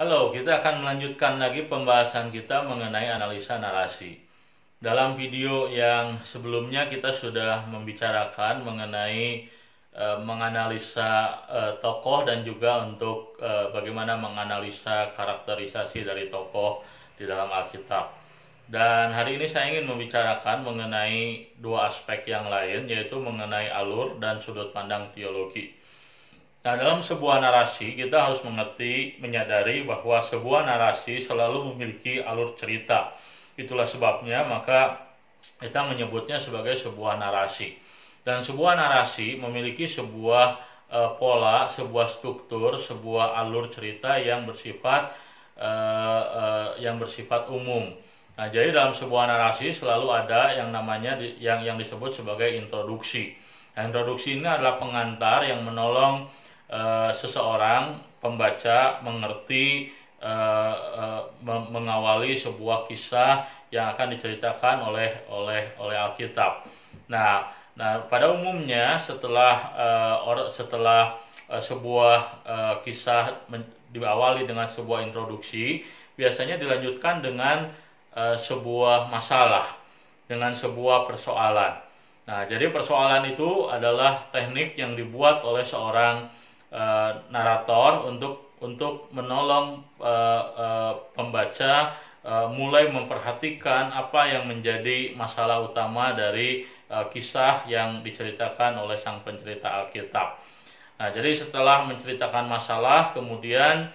Halo, kita akan melanjutkan lagi pembahasan kita mengenai analisa narasi. Dalam video yang sebelumnya kita sudah membicarakan mengenai menganalisa tokoh dan juga untuk bagaimana menganalisa karakterisasi dari tokoh di dalam Alkitab. Dan hari ini saya ingin membicarakan mengenai dua aspek yang lain, yaitu mengenai alur dan sudut pandang teologi. Nah, dalam sebuah narasi kita harus menyadari bahwa sebuah narasi selalu memiliki alur cerita. Itulah sebabnya maka kita menyebutnya sebagai sebuah narasi. Dan sebuah narasi memiliki sebuah pola, sebuah struktur, sebuah alur cerita yang bersifat umum. Nah, jadi dalam sebuah narasi selalu ada yang namanya yang disebut sebagai introduksi. Nah, introduksi ini adalah pengantar yang menolong seseorang pembaca mengerti mengawali sebuah kisah yang akan diceritakan oleh Alkitab. Nah, pada umumnya setelah sebuah kisah diawali dengan sebuah introduksi, biasanya dilanjutkan dengan sebuah masalah, dengan sebuah persoalan. Nah, jadi persoalan itu adalah teknik yang dibuat oleh seorang narator untuk menolong pembaca mulai memperhatikan apa yang menjadi masalah utama dari kisah yang diceritakan oleh sang pencerita Alkitab. Nah, jadi setelah menceritakan masalah, kemudian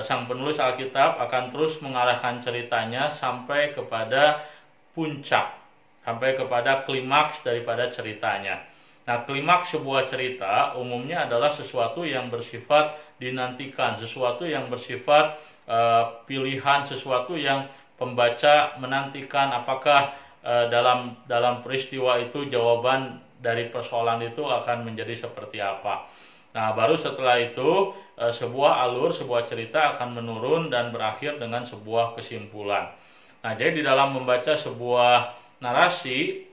sang penulis Alkitab akan terus mengarahkan ceritanya sampai kepada puncak, sampai kepada klimaks daripada ceritanya. Nah, klimaks sebuah cerita umumnya adalah sesuatu yang bersifat dinantikan, sesuatu yang bersifat pilihan, sesuatu yang pembaca menantikan apakah dalam peristiwa itu jawaban dari persoalan itu akan menjadi seperti apa. Nah, baru setelah itu sebuah alur, sebuah cerita akan menurun dan berakhir dengan sebuah kesimpulan. Nah, jadi di dalam membaca sebuah narasi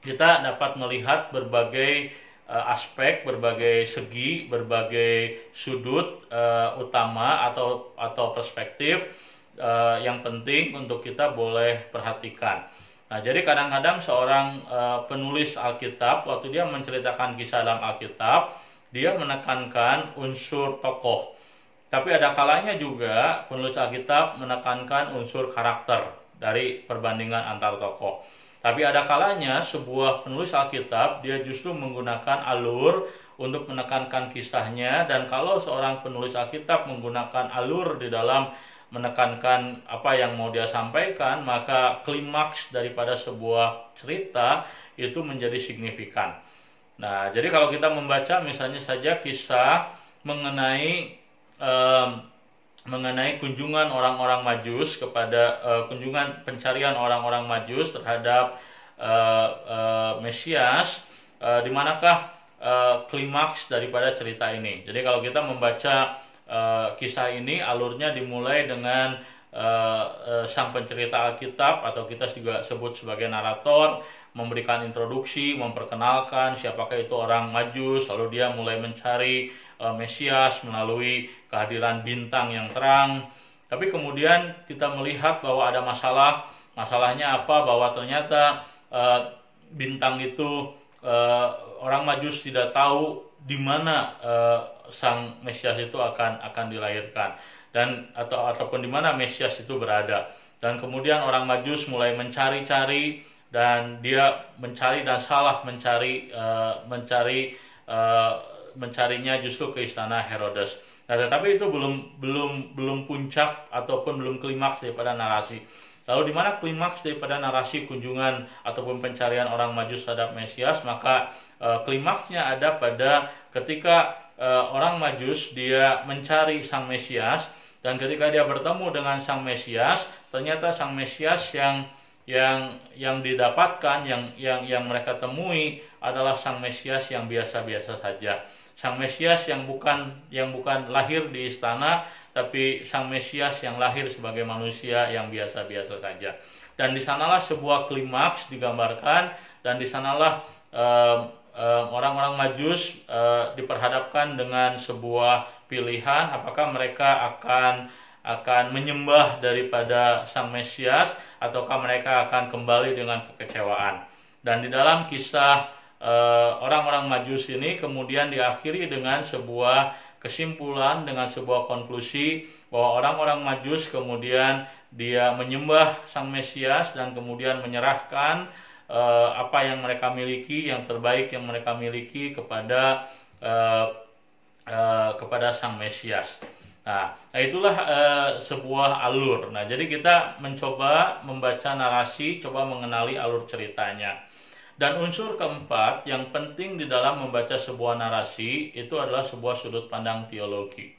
kita dapat melihat berbagai aspek, berbagai segi, berbagai sudut utama atau perspektif yang penting untuk kita boleh perhatikan. Nah, jadi kadang-kadang seorang penulis Alkitab waktu dia menceritakan kisah dalam Alkitab, dia menekankan unsur tokoh. Tapi ada kalanya juga penulis Alkitab menekankan unsur karakter dari perbandingan antar tokoh. Tapi ada kalanya sebuah penulis Alkitab dia justru menggunakan alur untuk menekankan kisahnya, dan kalau seorang penulis Alkitab menggunakan alur di dalam menekankan apa yang mau dia sampaikan, maka klimaks daripada sebuah cerita itu menjadi signifikan. Nah, jadi kalau kita membaca misalnya saja kisah mengenai kunjungan orang-orang Majus kepada kunjungan pencarian orang-orang Majus terhadap Mesias, di manakah klimaks daripada cerita ini. Jadi kalau kita membaca kisah ini, alurnya dimulai dengan sang pencerita Alkitab atau kita juga sebut sebagai narator memberikan introduksi, memperkenalkan siapakah itu orang Majus, lalu dia mulai mencari Mesias melalui kehadiran bintang yang terang. Tapi kemudian kita melihat bahwa ada masalah. Masalahnya apa? Bahwa ternyata bintang itu orang Majus tidak tahu di mana sang Mesias itu akan dilahirkan, dan ataupun di mana Mesias itu berada. Dan kemudian orang Majus mulai mencari-cari, dan dia mencari dan salah mencarinya justru ke istana Herodes. Nah, tetapi itu belum puncak ataupun belum klimaks daripada narasi. Lalu di mana klimaks daripada narasi kunjungan ataupun pencarian orang Majus terhadap Mesias? Maka klimaksnya ada pada ketika orang Majus dia mencari sang Mesias, dan ketika dia bertemu dengan sang Mesias, ternyata sang Mesias yang didapatkan, yang mereka temui adalah sang Mesias yang biasa-biasa saja. Sang Mesias yang bukan lahir di istana, tapi sang Mesias yang lahir sebagai manusia yang biasa-biasa saja. Dan di sanalah sebuah klimaks digambarkan, dan di sanalah orang-orang Majus diperhadapkan dengan sebuah pilihan, apakah mereka akan akan menyembah daripada Sang Mesias, ataukah mereka akan kembali dengan kekecewaan. Dan di dalam kisah orang-orang Majus ini kemudian diakhiri dengan sebuah kesimpulan, dengan sebuah konklusi bahwa orang-orang Majus kemudian dia menyembah Sang Mesias dan kemudian menyerahkan apa yang mereka miliki, yang terbaik yang mereka miliki kepada Sang Mesias. Nah, itulah sebuah alur. Nah, jadi kita mencoba membaca narasi, coba mengenali alur ceritanya. Dan unsur keempat yang penting di dalam membaca sebuah narasi itu adalah sebuah sudut pandang teologi.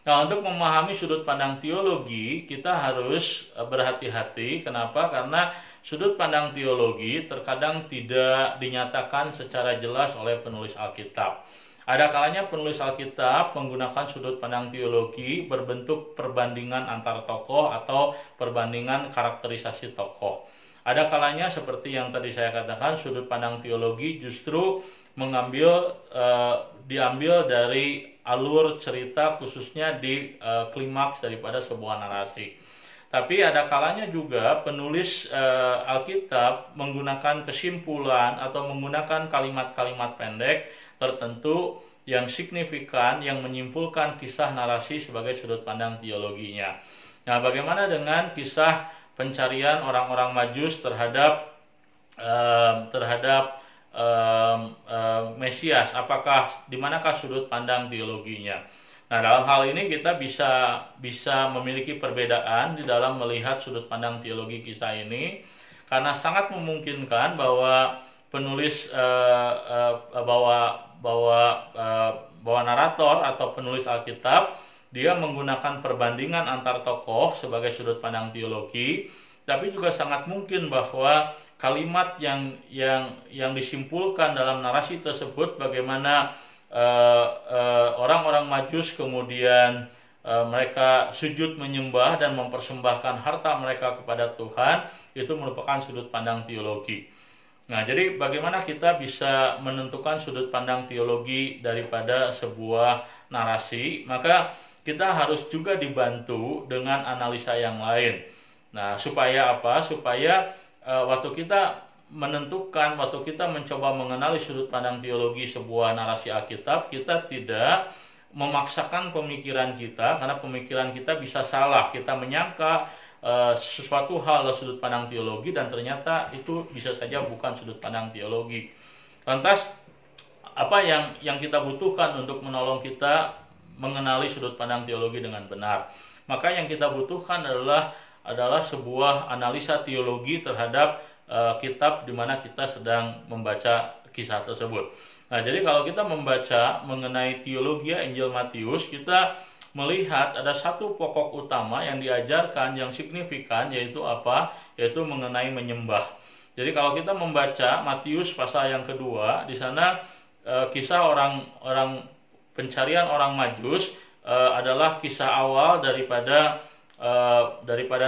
Nah, untuk memahami sudut pandang teologi, kita harus berhati-hati. Kenapa? Karena sudut pandang teologi terkadang tidak dinyatakan secara jelas oleh penulis Alkitab. Ada kalanya penulis Alkitab menggunakan sudut pandang teologi berbentuk perbandingan antar tokoh atau perbandingan karakterisasi tokoh. Ada kalanya seperti yang tadi saya katakan, sudut pandang teologi justru diambil dari alur cerita, khususnya di klimaks daripada sebuah narasi. Tapi ada kalanya juga penulis Alkitab menggunakan kesimpulan atau menggunakan kalimat-kalimat pendek tertentu yang signifikan, yang menyimpulkan kisah narasi sebagai sudut pandang teologinya. Nah, bagaimana dengan kisah pencarian orang-orang Majus terhadap Mesias? Apakah di manakah sudut pandang teologinya? Nah, dalam hal ini kita bisa memiliki perbedaan di dalam melihat sudut pandang teologi kisah ini, karena sangat memungkinkan bahwa penulis bahwa narator atau penulis Alkitab dia menggunakan perbandingan antar tokoh sebagai sudut pandang teologi, tapi juga sangat mungkin bahwa kalimat yang disimpulkan dalam narasi tersebut, bagaimana orang-orang Majus kemudian mereka sujud menyembah dan mempersembahkan harta mereka kepada Tuhan, itu merupakan sudut pandang teologi. Nah, jadi bagaimana kita bisa menentukan sudut pandang teologi daripada sebuah narasi? Maka kita harus juga dibantu dengan analisa yang lain. Nah, supaya apa? Supaya waktu kita menentukan, waktu kita mencoba mengenali sudut pandang teologi sebuah narasi Alkitab, kita tidak memaksakan pemikiran kita, karena pemikiran kita bisa salah. Kita menyangka sesuatu hal adalah sudut pandang teologi dan ternyata itu bisa saja bukan sudut pandang teologi. Lantas apa yang kita butuhkan untuk menolong kita mengenali sudut pandang teologi dengan benar? Maka yang kita butuhkan adalah sebuah analisa teologi terhadap kitab di mana kita sedang membaca kisah tersebut. Nah, jadi kalau kita membaca mengenai teologi Injil Matius, kita melihat ada satu pokok utama yang diajarkan yang signifikan, yaitu apa? Yaitu mengenai menyembah. Jadi kalau kita membaca Matius pasal yang kedua, di sana kisah orang pencarian orang Majus adalah kisah awal daripada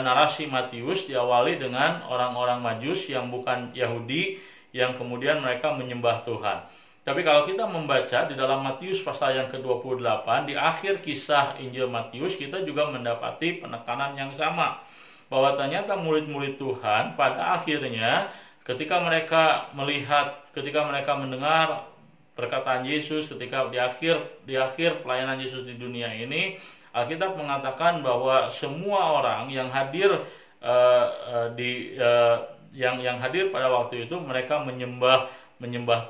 narasi Matius, diawali dengan orang-orang Majus yang bukan Yahudi yang kemudian mereka menyembah Tuhan. Tapi kalau kita membaca di dalam Matius pasal yang ke-28, di akhir kisah Injil Matius, kita juga mendapati penekanan yang sama, bahwa ternyata murid-murid Tuhan pada akhirnya ketika mereka mendengar perkataan Yesus, ketika di akhir pelayanan Yesus di dunia ini, Alkitab mengatakan bahwa semua orang yang hadir yang hadir pada waktu itu, mereka menyembah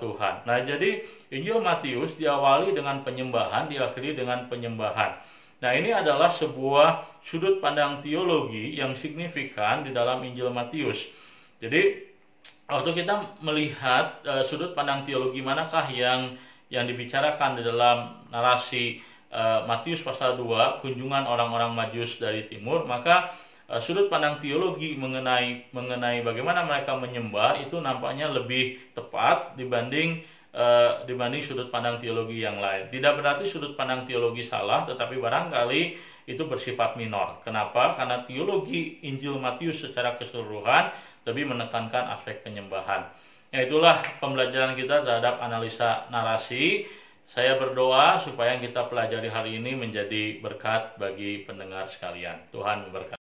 Tuhan. Nah, jadi Injil Matius diawali dengan penyembahan, diakhiri dengan penyembahan. Nah, ini adalah sebuah sudut pandang teologi yang signifikan di dalam Injil Matius. Jadi waktu kita melihat sudut pandang teologi manakah yang dibicarakan di dalam narasi Matius pasal 2, kunjungan orang-orang Majus dari timur, maka sudut pandang teologi mengenai bagaimana mereka menyembah itu nampaknya lebih tepat dibanding sudut pandang teologi yang lain. Tidak berarti sudut pandang teologi salah, tetapi barangkali itu bersifat minor. Kenapa? Karena teologi Injil Matius secara keseluruhan lebih menekankan aspek penyembahan. Nah, itulah pembelajaran kita terhadap analisa narasi Saya berdoa supaya yang kita pelajari hari ini menjadi berkat bagi pendengar sekalian. Tuhan memberkati.